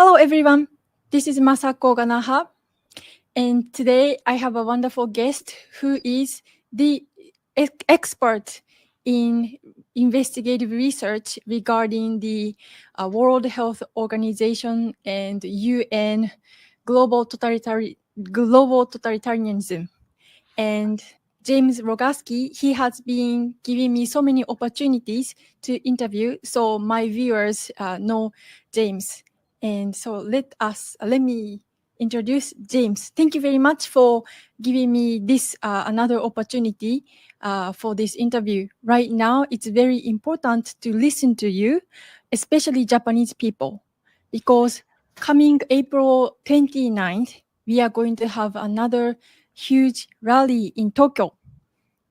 Hello, everyone. This is Masako Ganaha. And today I have a wonderful guest who is the expert in investigative research regarding the World Health Organization and UN global totalitarianism. And James Roguski, he has been giving me so many opportunities to interview, so my viewers know James. And so let me introduce James. Thank you very much for giving me this another opportunity for this interview. Right now, it's very important to listen to you, especially Japanese people, because coming April 29th, we are going to have another huge rally in Tokyo,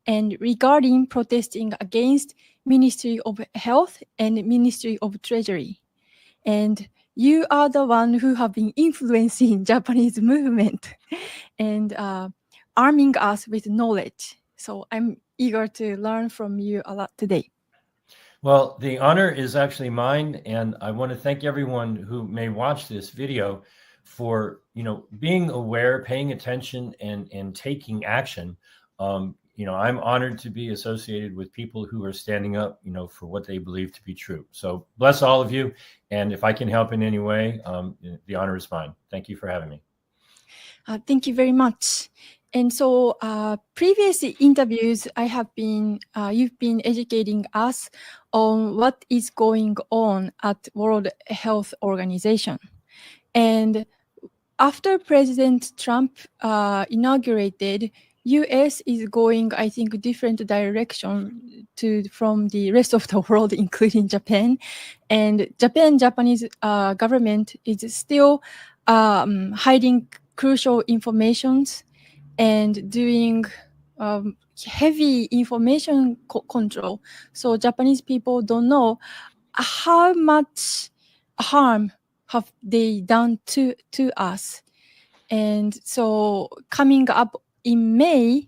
and regarding protesting against Ministry of Health and Ministry of Treasury. And you are the one who have been influencing Japanese movement and arming us with knowledge. So I'm eager to learn from you a lot today. Well, the honor is actually mine, and I want to thank everyone who may watch this video for being aware, paying attention, and taking action. I'm honored to be associated with people who are standing up, for what they believe to be true. So bless all of you, and if I can help in any way, the honor is mine. Thank you for having me. Thank you very much. And so previous interviews you've been educating us on what is going on at World Health Organization. And after President Trump inaugurated, US is going, I think, different direction from the rest of the world, including Japan. And Japanese government is still hiding crucial informations and doing heavy information control. So Japanese people don't know how much harm have they done to us. And so coming up in May,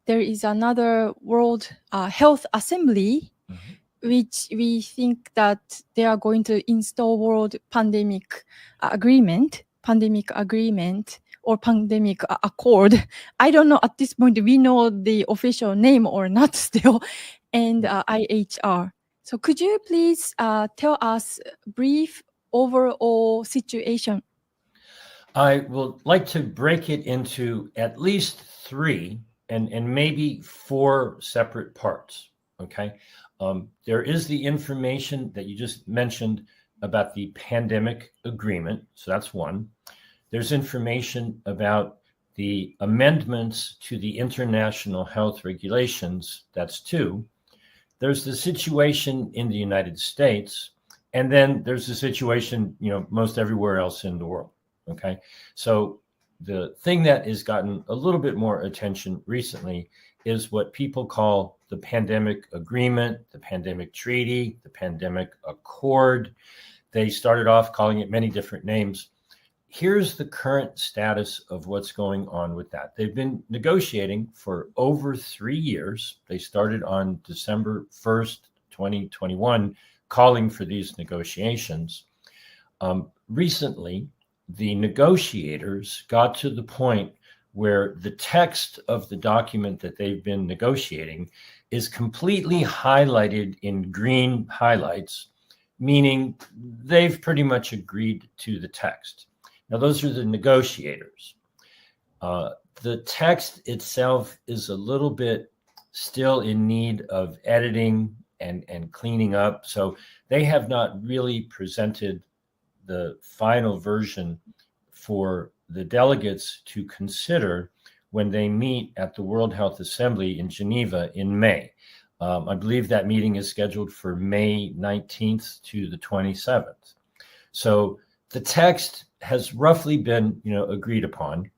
there is another World Health Assembly, which we think that they are going to install World Pandemic Agreement, or Pandemic Accord. I don't know at this point, we know the official name or not still, and IHR. So could you please tell us a brief overall situation? I would like to break it into at least 3 and maybe 4 separate parts, okay? There is the information that you just mentioned about the pandemic agreement, so that's 1. There's information about the amendments to the international health regulations, that's 2. There's the situation in the United States, and then there's the situation, most everywhere else in the world. Okay, so the thing that has gotten a little bit more attention recently is what people call the pandemic agreement, the pandemic treaty, the pandemic accord. They started off calling it many different names. Here's the current status of what's going on with that. They've been negotiating for over 3 years. They started on December 1st, 2021, calling for these negotiations. Recently, the negotiators got to the point where the text of the document that they've been negotiating is completely highlighted in green highlights, meaning they've pretty much agreed to the text. Now, those are the negotiators. The text itself is a little bit still in need of editing and cleaning up. So they have not really presented the final version for the delegates to consider when they meet at the World Health Assembly in Geneva in May. I believe that meeting is scheduled for May 19th to the 27th. So the text has roughly been, agreed upon.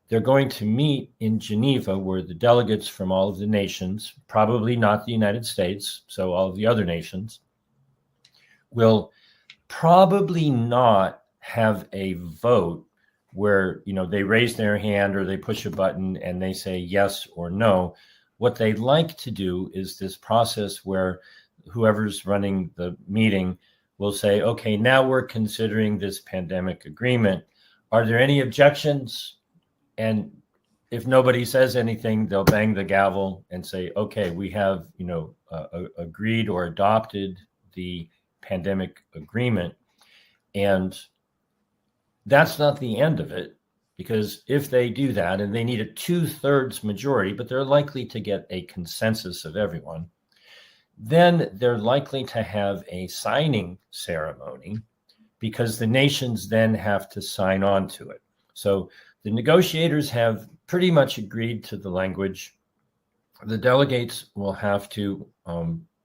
They're going to meet in Geneva, where the delegates from all of the nations, probably not the United States, so all of the other nations, will probably not have a vote where, they raise their hand or they push a button and they say yes or no. What they like to do is this process where whoever's running the meeting will say, okay, now we're considering this pandemic agreement. Are there any objections? And if nobody says anything, they'll bang the gavel and say, okay, we have, agreed or adopted the pandemic agreement. And that's not the end of it, because if they do that, and they need a 2/3 majority, but they're likely to get a consensus of everyone, then they're likely to have a signing ceremony, because the nations then have to sign on to it. So the negotiators have pretty much agreed to the language. The delegates will have to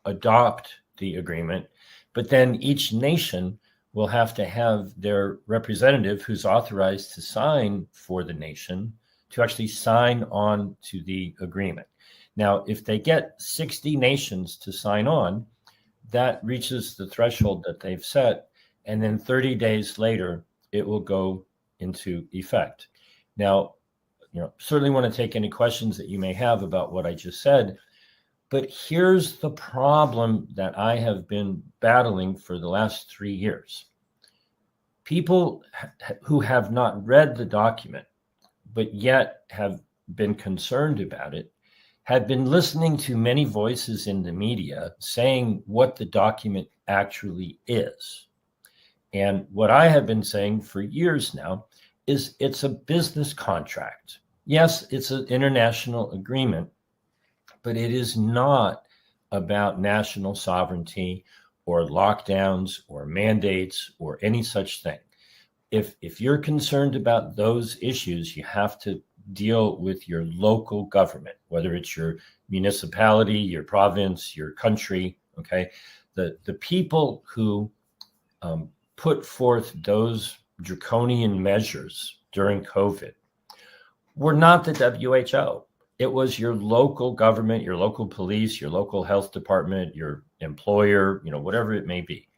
adopt the agreement, but then each nation will have to have their representative who's authorized to sign for the nation to actually sign on to the agreement. Now, if they get 60 nations to sign on, that reaches the threshold that they've set, and then 30 days later, it will go into effect. Now, certainly want to take any questions that you may have about what I just said, but here's the problem that I have been battling for the last 3 years. People who have not read the document, but yet have been concerned about it, have been listening to many voices in the media saying what the document actually is. And what I have been saying for years now is it's a business contract. Yes, it's an international agreement, but it is not about national sovereignty or lockdowns or mandates or any such thing. If you're concerned about those issues, you have to deal with your local government, whether it's your municipality, your province, your country, okay? The people who put forth those draconian measures during COVID were not the WHO. It was your local government, your local police, your local health department, your employer, whatever it may be.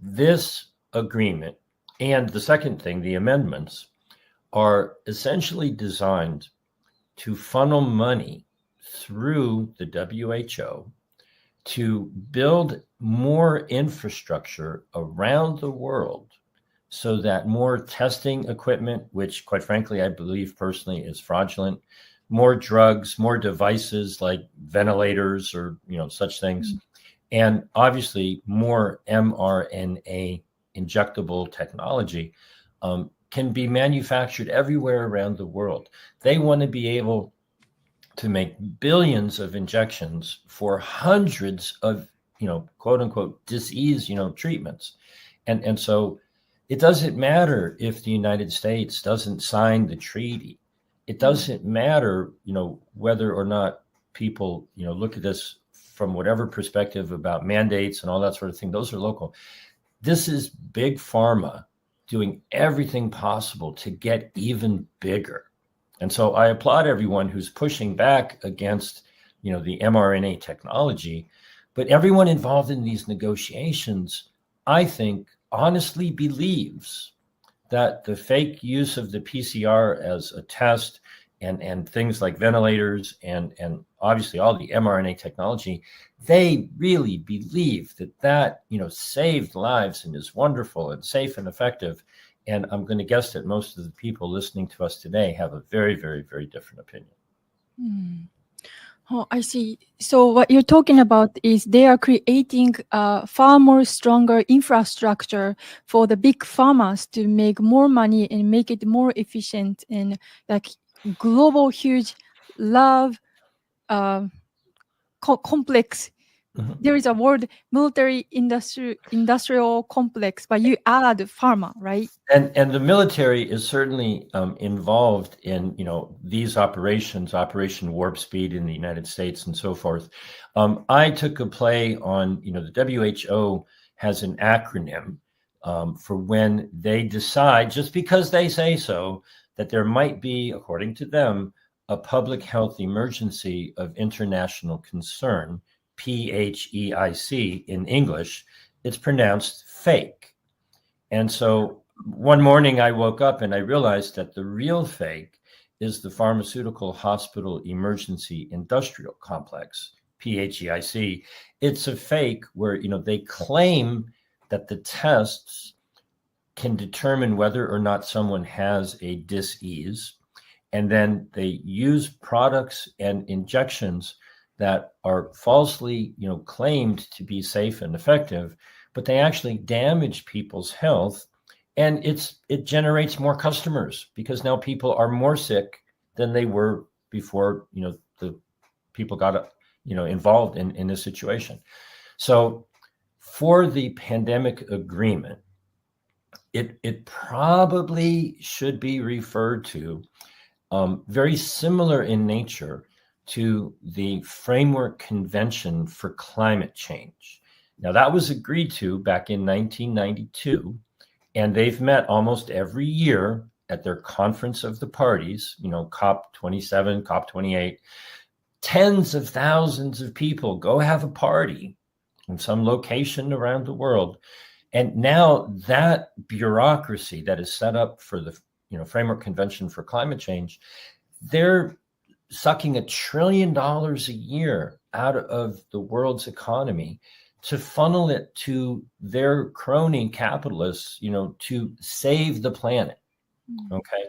This agreement, and the second thing, the amendments, are essentially designed to funnel money through the WHO to build more infrastructure around the world so that more testing equipment, which quite frankly, I believe personally is fraudulent, more drugs, more devices like ventilators or, such things, and obviously more mRNA injectable technology can be manufactured everywhere around the world. They want to be able to make billions of injections for hundreds of, quote unquote, disease, treatments. And so it doesn't matter if the United States doesn't sign the treaty. It doesn't matter, whether or not people, look at this from whatever perspective about mandates and all that sort of thing. Those are local. This is big pharma doing everything possible to get even bigger. And so I applaud everyone who's pushing back against, the mRNA technology, but everyone involved in these negotiations, I think, honestly believes that the fake use of the PCR as a test and things like ventilators and obviously all the mRNA technology, they really believe that saved lives and is wonderful and safe and effective. And I'm going to guess that most of the people listening to us today have a very, very, very different opinion. Oh, I see. So what you're talking about is they are creating a far more stronger infrastructure for the big farmers to make more money and make it more efficient, and like global huge love complex. Mm-hmm. There is a word military industrial complex, but you add pharma, right? And the military is certainly involved in these operations, Operation Warp Speed in the United States and so forth. I took a play on the WHO has an acronym for when they decide, just because they say so, that there might be, according to them, a public health emergency of international concern. PHEIC in English, it's pronounced fake. And so one morning I woke up and I realized that the real fake is the Pharmaceutical Hospital Emergency Industrial Complex, PHEIC. It's a fake where, they claim that the tests can determine whether or not someone has a dis-ease, and then they use products and injections that are falsely, claimed to be safe and effective, but they actually damage people's health, and it generates more customers because now people are more sick than they were before, the people got, involved in this situation. So for the pandemic agreement, it probably should be referred to very similar in nature to the Framework Convention for Climate Change. Now, that was agreed to back in 1992, and they've met almost every year at their Conference of the Parties, COP27, COP28. Tens of thousands of people go have a party in some location around the world. And now that bureaucracy that is set up for the Framework Convention for Climate Change, they're sucking $1 trillion a year out of the world's economy to funnel it to their crony capitalists, to save the planet. Okay.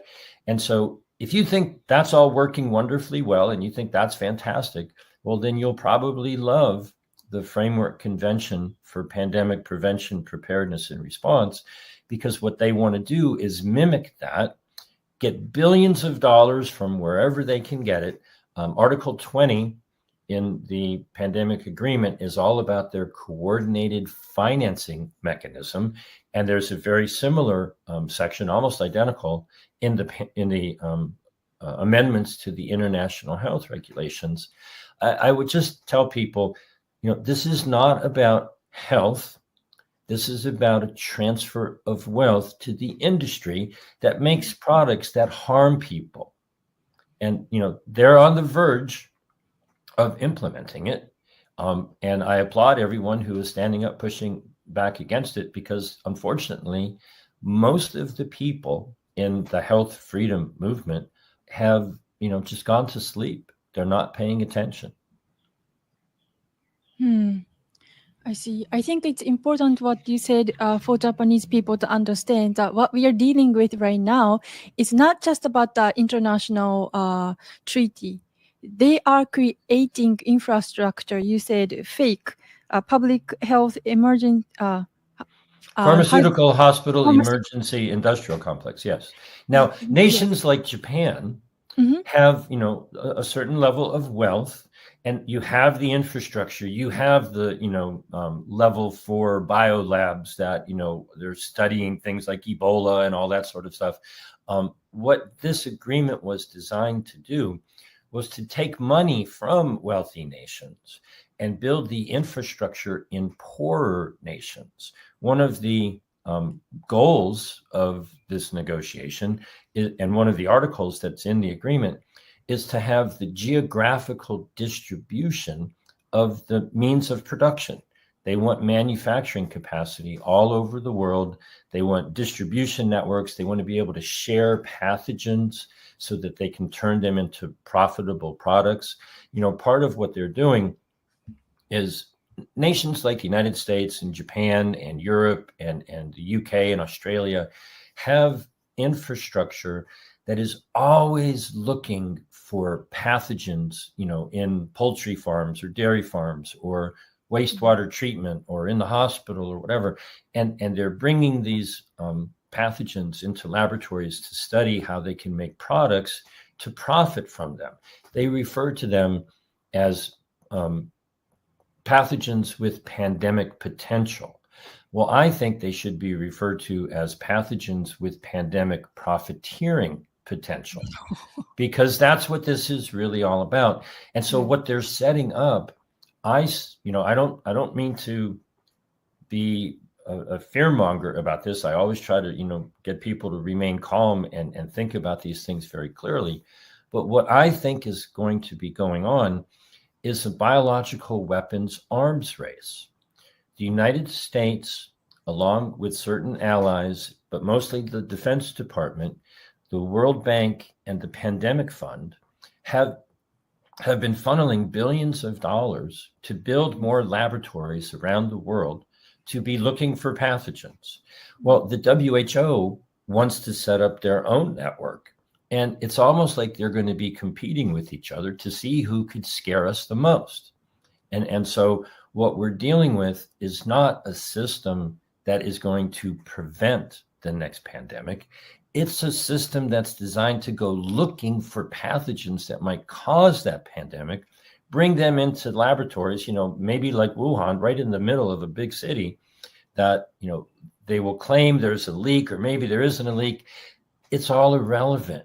And so if you think that's all working wonderfully well and you think that's fantastic, well, then you'll probably love the Framework Convention for Pandemic Prevention, Preparedness, and Response, because what they want to do is mimic that, get billions of dollars from wherever they can get it. Article 20 in the pandemic agreement is all about their coordinated financing mechanism. And there's a very similar section, almost identical, in the amendments to the international health regulations. I would just tell people, this is not about health. This is about a transfer of wealth to the industry that makes products that harm people. And, they're on the verge of implementing it. And I applaud everyone who is standing up, pushing back against it, because unfortunately, most of the people in the health freedom movement have, just gone to sleep. They're not paying attention. I see. I think it's important what you said for Japanese people to understand that what we are dealing with right now is not just about the international treaty. They are creating infrastructure. You said fake public health emergent pharmaceutical hospital emergency industrial complex. Yes. Now, nations like Japan have, a certain level of wealth, and you have the infrastructure, you have the, level 4 biolabs that, they're studying things like Ebola and all that sort of stuff. What this agreement was designed to do was to take money from wealthy nations and build the infrastructure in poorer nations. One of the goals of this negotiation and one of the articles that's in the agreement is to have the geographical distribution of the means of production. They want manufacturing capacity all over the world. They want distribution networks. They want to be able to share pathogens so that they can turn them into profitable products. Part of what they're doing is nations like the United States and Japan and Europe and the UK and Australia have infrastructure that is always looking for pathogens, in poultry farms or dairy farms or wastewater treatment or in the hospital or whatever. And they're bringing these pathogens into laboratories to study how they can make products to profit from them. They refer to them as pathogens with pandemic potential. Well, I think they should be referred to as pathogens with pandemic profiteering potential, because that's what this is really all about. And so what they're setting up, I don't mean to be a fearmonger about this. I always try to, get people to remain calm and think about these things very clearly. But what I think is going to be going on is a biological weapons arms race. The United States, along with certain allies, but mostly the Defense Department, the World Bank, and the Pandemic Fund have been funneling billions of dollars to build more laboratories around the world to be looking for pathogens. Well, the WHO wants to set up their own network. And it's almost like they're going to be competing with each other to see who could scare us the most. And so what we're dealing with is not a system that is going to prevent the next pandemic. It's a system that's designed to go looking for pathogens that might cause that pandemic, bring them into laboratories, maybe like Wuhan, right in the middle of a big city, that, they will claim there's a leak, or maybe there isn't a leak. It's all irrelevant.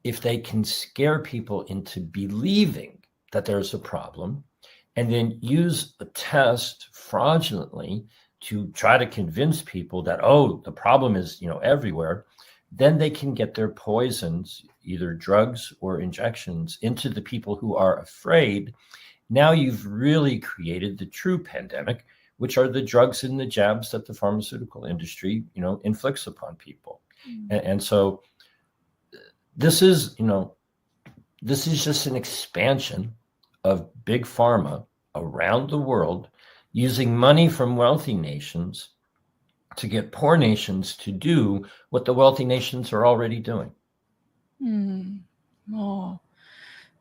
If they can scare people into believing that there's a problem and then use a test fraudulently to try to convince people that, oh, the problem is, everywhere, then they can get their poisons, either drugs or injections, into the people who are afraid. Now you've really created the true pandemic, which are the drugs and the jabs that the pharmaceutical industry, inflicts upon people. And so this is just an expansion of big pharma around the world using money from wealthy nations to get poor nations to do what the wealthy nations are already doing. Oh.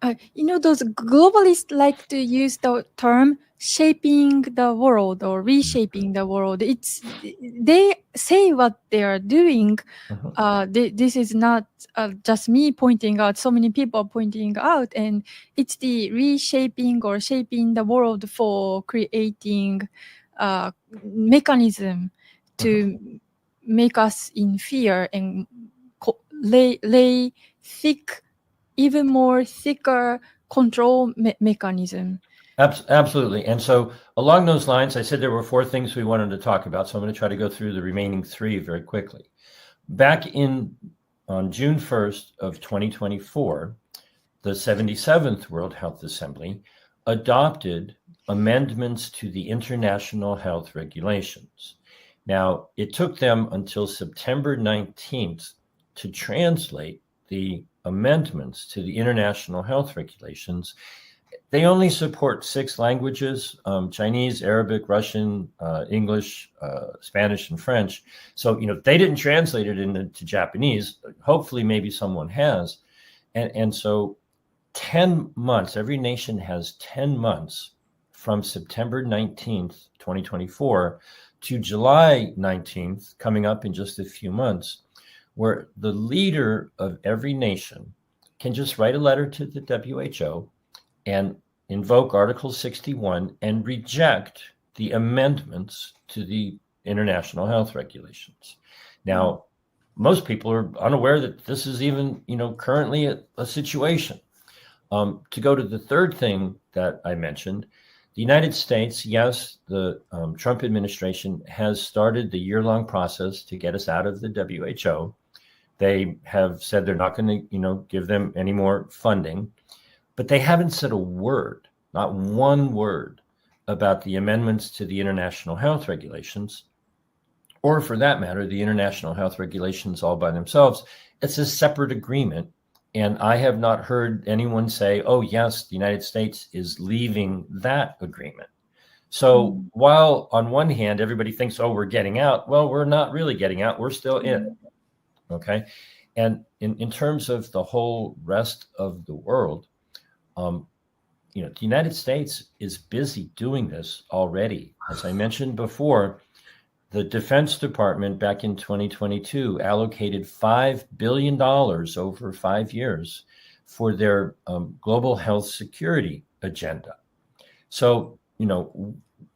Those globalists like to use the term shaping the world or reshaping the world. They say what they are doing. This is not just me pointing out, so many people pointing out, and it's the reshaping or shaping the world for creating mechanism to make us in fear and lay thick, even more thicker control mechanism. Absolutely. And so along those lines, I said there were 4 things we wanted to talk about. So I'm going to try to go through the remaining 3 very quickly. Back on June 1st of 2024, the 77th World Health Assembly adopted amendments to the international health regulations. Now, it took them until September 19th to translate the amendments to the international health regulations. They only support 6 languages, Chinese, Arabic, Russian, English, Spanish, and French. So, they didn't translate it into Japanese. Hopefully, maybe someone has. And so 10 months, every nation has 10 months from September 19th, 2024 to July 19th, coming up in just a few months, where the leader of every nation can just write a letter to the WHO and invoke Article 61 and reject the amendments to the international health regulations. Now, most people are unaware that this is even, currently a situation. To go to the third thing that I mentioned, the United States, yes, the Trump administration has started the year-long process to get us out of the WHO. They have said they're not going to, give them any more funding, but they haven't said a word, not one word, about the amendments to the international health regulations, or for that matter, the international health regulations all by themselves. It's a separate agreement. And I have not heard anyone say, oh, yes, the United States is leaving that agreement. So while on one hand, everybody thinks, oh, we're getting out. Well, we're not really getting out. We're still in. Okay. And in terms of the whole rest of the world, the United States is busy doing this already. As I mentioned before, the Defense Department back in 2022 allocated $5 billion over 5 years for their global health security agenda. So,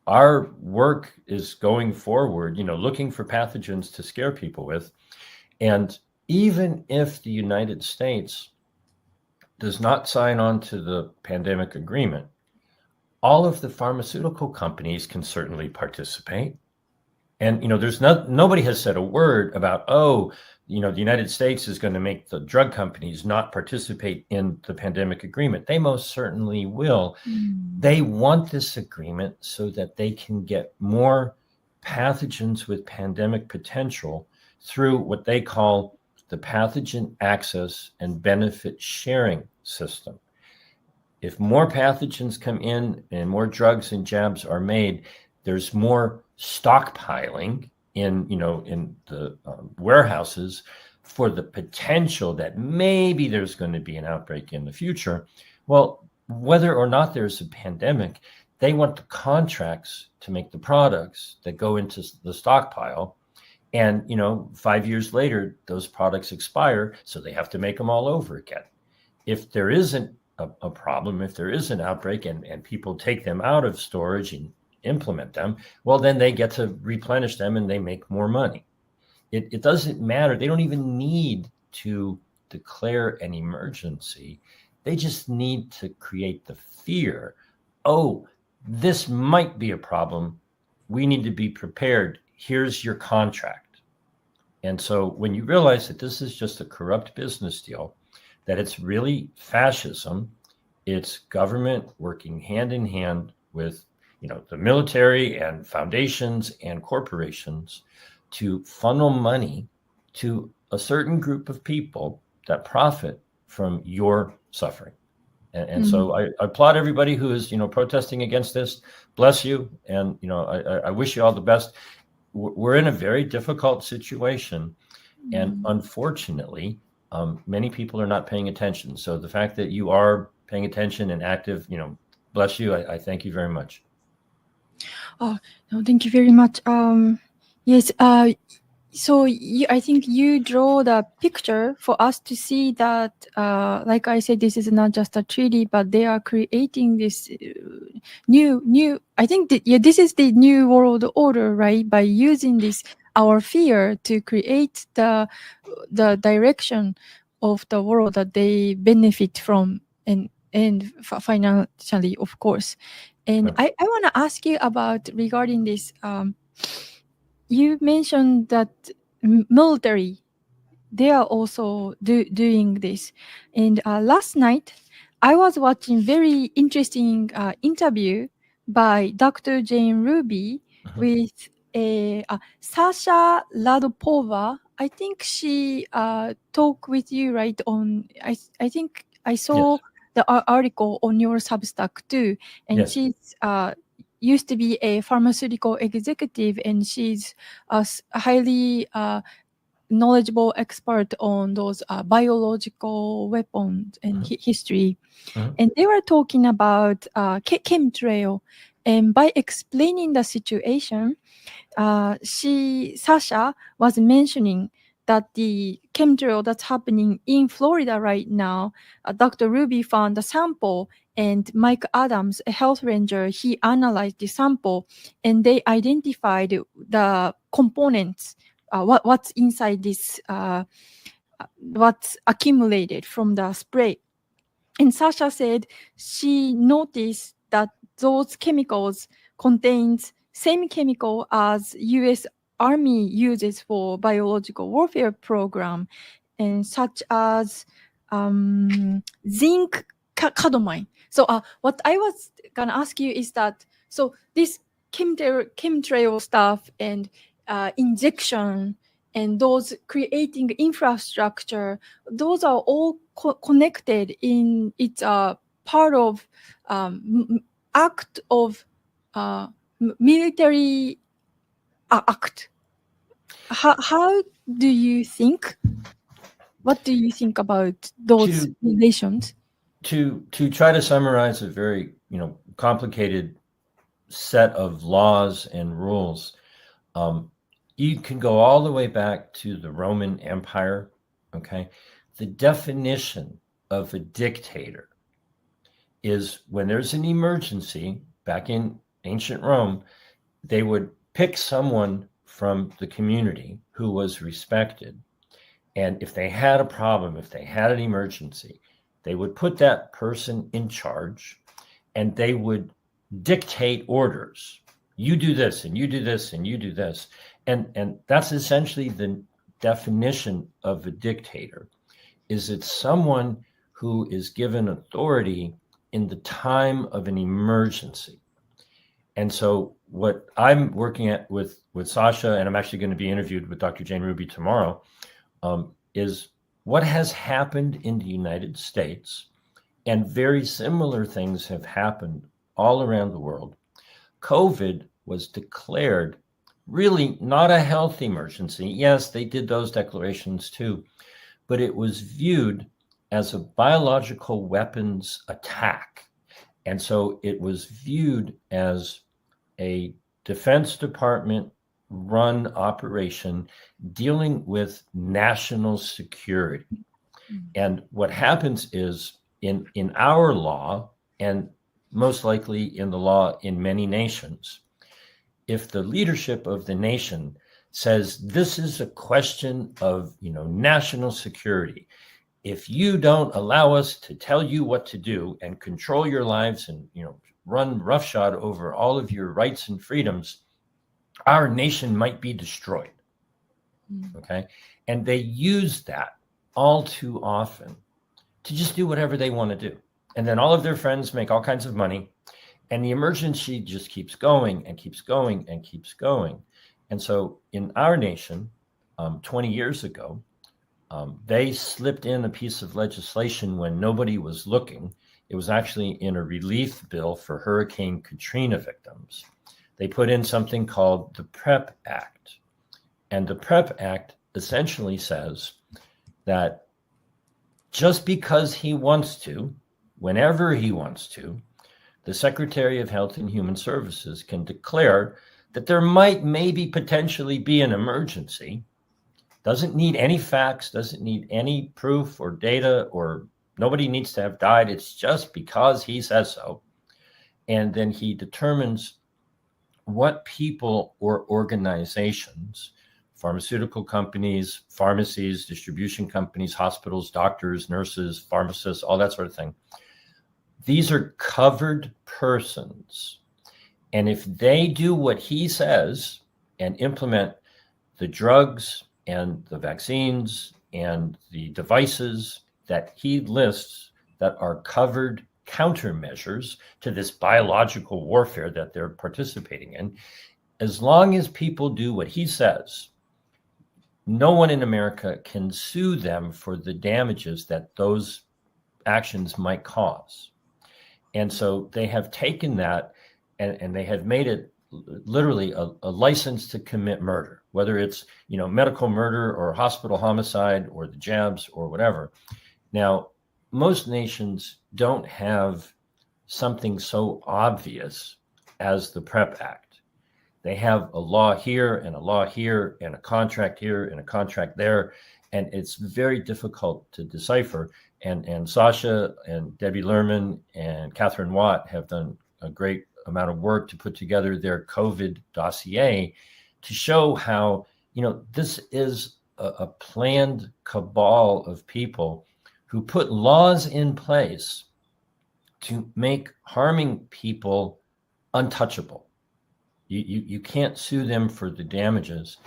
our work is going forward, looking for pathogens to scare people with. And even if the United States does not sign on to the pandemic agreement, all of the pharmaceutical companies can certainly participate. And, there's nobody has said a word about, the United States is going to make the drug companies not participate in the pandemic agreement. They most certainly will. They want this agreement so that they can get more pathogens with pandemic potential through what they call the pathogen access and benefit sharing system. If more pathogens come in and more drugs and jabs are made, there's more stockpiling in the warehouses for the potential that maybe there's going to be an outbreak in the future. Well, whether or not there's a pandemic, they want the contracts to make the products that go into the stockpile. And, 5 years later, those products expire, so they have to make them all over again. If there isn't a problem, if there is an outbreak and people take them out of storage and implement them, well, then they get to replenish them and they make more money. It doesn't matter. They don't even need to declare an emergency. They just need to create the fear. Oh, this might be a problem. We need to be prepared. Here's your contract. And so when you realize that this is just a corrupt business deal, that it's really fascism, it's government working hand in hand with, the military and foundations and corporations to funnel money to a certain group of people that profit from your suffering. And so I applaud everybody who is, protesting against this. Bless you. And, I wish you all the best. We're in a very difficult situation. And unfortunately, many people are not paying attention. So the fact that you are paying attention and active, bless you. I thank you very much. Oh, no, thank you very much. Yes. So I think you draw the picture for us to see that, like I said, this is not just a treaty, but they are creating this new. I think that, this is the new world order, right? By using this our fear to create the direction of the world that they benefit from, and financially, of course. And I want to ask you about regarding this. You mentioned that military, they are also doing this. And last night, I was watching very interesting interview by Dr. Jane Ruby with Sasha Ladopova. I think she talked with you, right? I think I saw the article on your Substack too. And she's used to be a pharmaceutical executive, and she's a highly knowledgeable expert on those biological weapons and history. And they were talking about chemtrail. And by explaining the situation, Sasha was mentioning that the chemtrail that's happening in Florida right now, Dr. Ruby found a sample, and Mike Adams, a health ranger, he analyzed the sample, and they identified the components, what's inside this, what's accumulated from the spray. And Sasha said she noticed that those chemicals contains same chemical as U.S. Army uses for biological warfare program, and such as zinc cadmium. So what I was gonna ask you is that, so this chemtrail stuff and injection and those creating infrastructure, those are all connected in, it's a part of act of military act. How do you think? What do you think about those relations? To try to summarize a very complicated set of laws and rules, you can go all the way back to the Roman Empire. Okay, the definition of a dictator is when there's an emergency. Back in ancient Rome, they would pick someone from the community who was respected, and if they had a problem, if they had an emergency, they would put that person in charge, and they would dictate orders. You do this, and you do this, and you do this. And that's essentially the definition of a dictator, is it's someone who is given authority in the time of an emergency. And so what I'm working at with Sasha, and I'm actually going to be interviewed with Dr. Jane Ruby tomorrow, is what has happened in the United States, and very similar things have happened all around the world. COVID was declared really not a health emergency. Yes, they did those declarations too, but it was viewed as a biological weapons attack. And so it was viewed as a Defense Department run operation dealing with national security. And what happens is in our law, and most likely in the law in many nations, if the leadership of the nation says this is a question of national security, if you don't allow us to tell you what to do and control your lives and run roughshod over all of your rights and freedoms, our nation might be destroyed. Okay, and they use that all too often to just do whatever they want to do, and then all of their friends make all kinds of money, and the emergency just keeps going and keeps going and keeps going. And so in our nation, 20 years ago, they slipped in a piece of legislation when nobody was looking. It was actually in a relief bill for Hurricane Katrina victims. They put in something called the PrEP Act. And the PrEP Act essentially says that just because he wants to, whenever he wants to, the Secretary of Health and Human Services can declare that there might maybe potentially be an emergency. Doesn't need any facts, doesn't need any proof or data, or nobody needs to have died. It's just because he says so. And then he determines what people or organizations, pharmaceutical companies, pharmacies, distribution companies, hospitals, doctors, nurses, pharmacists, all that sort of thing. These are covered persons. And if they do what he says and implement the drugs and the vaccines and the devices that he lists that are covered countermeasures to this biological warfare that they're participating in, as long as people do what he says, no one in America can sue them for the damages that those actions might cause. And so they have taken that and they have made it literally a license to commit murder, whether it's medical murder or hospital homicide or the jabs or whatever. Now, most nations don't have something so obvious as the PrEP Act. They have a law here and a law here and a contract here and a contract there, and it's very difficult to decipher. And Sasha and Debbie Lerman and Catherine Watt have done a great amount of work to put together their COVID dossier to show how, this is a planned cabal of people who put laws in place to make harming people untouchable. You can't sue them for the damages.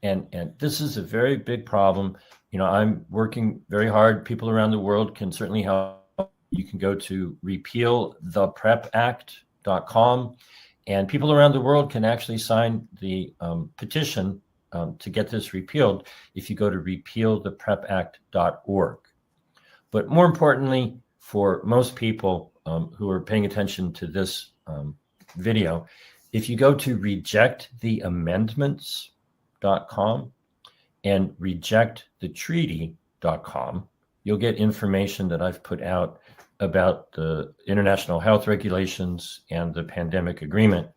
And this is a very big problem. I'm working very hard. People around the world can certainly help. You can go to repealtheprepact.com, and people around the world can actually sign the petition to get this repealed if you go to repealtheprepact.org. But more importantly, for most people who are paying attention to this video, if you go to rejecttheamendments.com and rejectthetreaty.com, you'll get information that I've put out about the international health regulations and the pandemic agreement.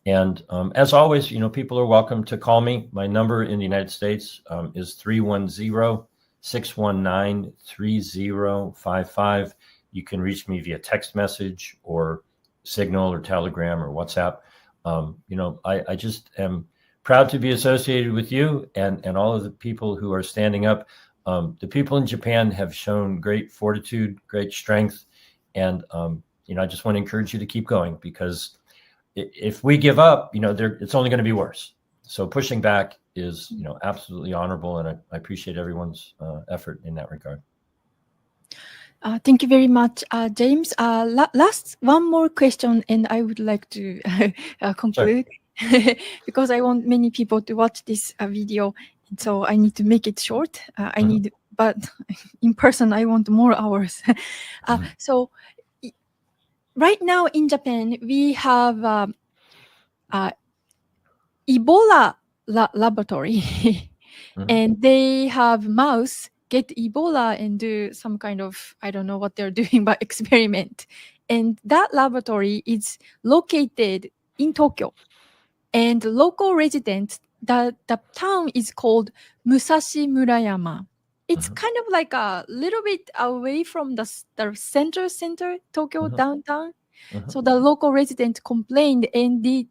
And as always, people are welcome to call me. My number in the United States is 310-619-3055. You can reach me via text message or Signal or Telegram or WhatsApp. I just am proud to be associated with you and all of the people who are standing up. The people in Japan have shown great fortitude, great strength. And, I just want to encourage you to keep going, because if we give up, it's only going to be worse. So pushing back is, absolutely honorable. And I appreciate everyone's effort in that regard. Thank you very much, James. Last one more question, and I would like to conclude because I want many people to watch this video, and so I need to make it short. But in person, I want more hours. So right now in Japan, we have Ebola laboratory, and they have mouse get Ebola and do some kind of, I don't know what they're doing, but experiment. And that laboratory is located in Tokyo. And local residents, the town is called Musashi Murayama. It's kind of like a little bit away from the center, Tokyo downtown. So the local residents complained, and the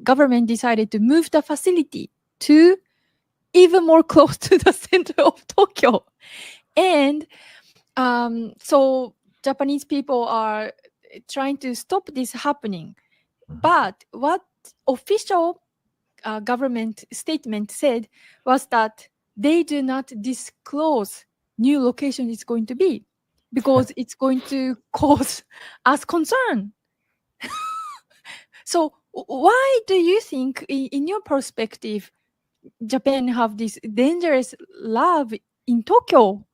government decided to move the facility to even more close to the center of Tokyo. And so Japanese people are trying to stop this happening. But what official government statement said was that they do not disclose new location is going to be, because it's going to cause us concern. So why do you think, in your perspective, Japan have this dangerous lab in Tokyo?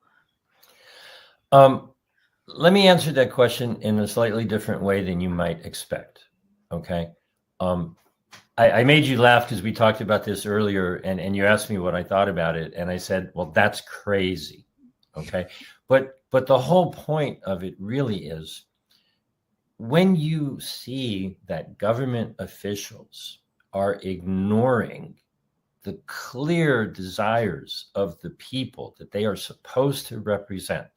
Let me answer that question in a slightly different way than you might expect. Okay. I made you laugh because we talked about this earlier, and you asked me what I thought about it. And I said, well, that's crazy. Okay. But the whole point of it really is, when you see that government officials are ignoring the clear desires of the people that they are supposed to represent,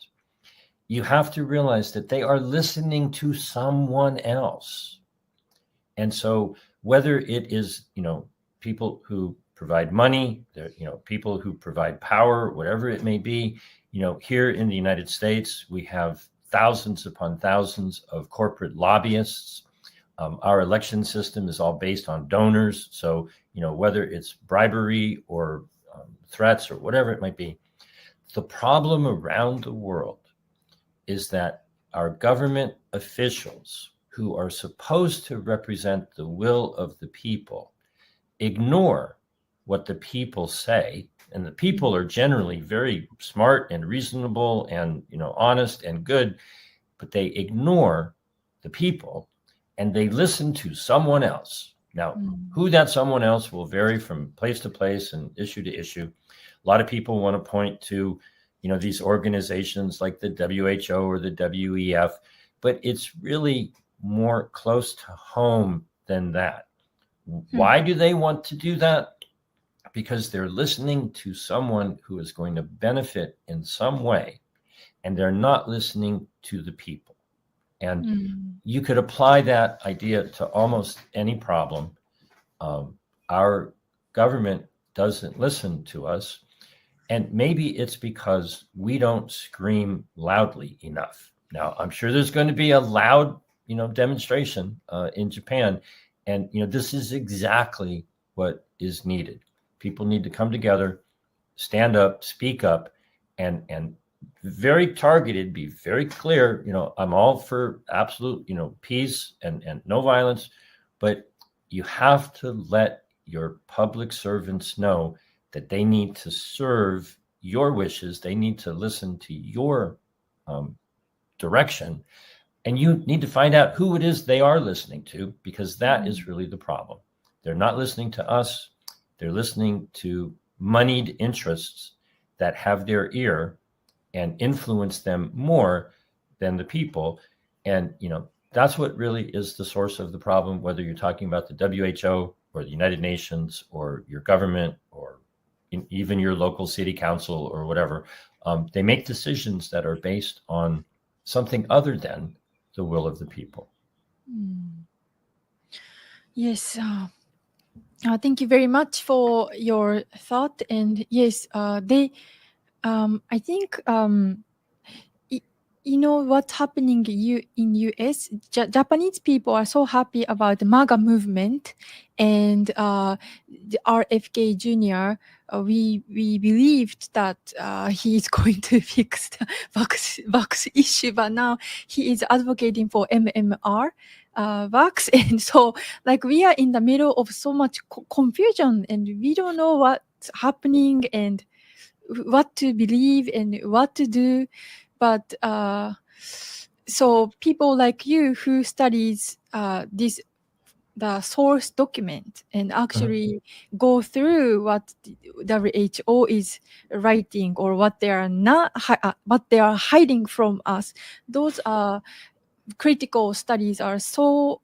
you have to realize that they are listening to someone else. And so whether it is, people who provide money, people who provide power, whatever it may be, here in the United States, we have thousands upon thousands of corporate lobbyists. Our election system is all based on donors. So, whether it's bribery or threats or whatever it might be, the problem around the world is that our government officials, who are supposed to represent the will of the people, ignore what the people say. And the people are generally very smart and reasonable and, honest and good, but they ignore the people and they listen to someone else. Now, who that someone else will vary from place to place and issue to issue. A lot of people want to point to, these organizations like the WHO or the WEF, but it's really more close to home than that. Why do they want to do that? Because they're listening to someone who is going to benefit in some way, and they're not listening to the people. And you could apply that idea to almost any problem. Our government doesn't listen to us, and maybe it's because we don't scream loudly enough. Now, I'm sure there's going to be a loud, demonstration in Japan, and this is exactly what is needed. People need to come together, stand up, speak up, and very targeted, be very clear. I'm all for absolute, peace and no violence, but you have to let your public servants know that they need to serve your wishes. They need to listen to your direction, and you need to find out who it is they are listening to, because that is really the problem. They're not listening to us. They're listening to moneyed interests that have their ear and influence them more than the people. And, that's what really is the source of the problem, whether you're talking about the WHO or the United Nations or your government or even your local city council or whatever. They make decisions that are based on something other than the will of the people. Yes. Thank you very much for your thought. And yes, I think, what's happening in US, Japanese people are so happy about the MAGA movement and the RFK Jr. We believed that he is going to fix the vax issue, but now he is advocating for MMR vax. And so we are in the middle of so much confusion, and we don't know what's happening and what to believe and what to do. But so people like you who studies this the source document and actually go through what the WHO is writing or what they are what they are hiding from us. Those critical studies are so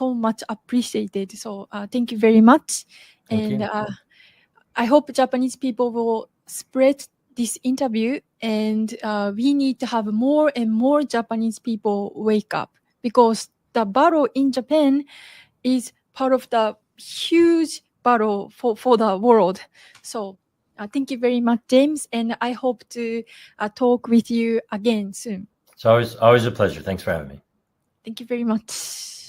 much appreciated. So thank you very much. Thank you. I hope Japanese people will spread this interview, and we need to have more and more Japanese people wake up, because the battle in Japan is part of the huge battle for the world. So thank you very much, James, and I hope to talk with you again soon. It's always a pleasure. Thanks for having me. Thank you very much.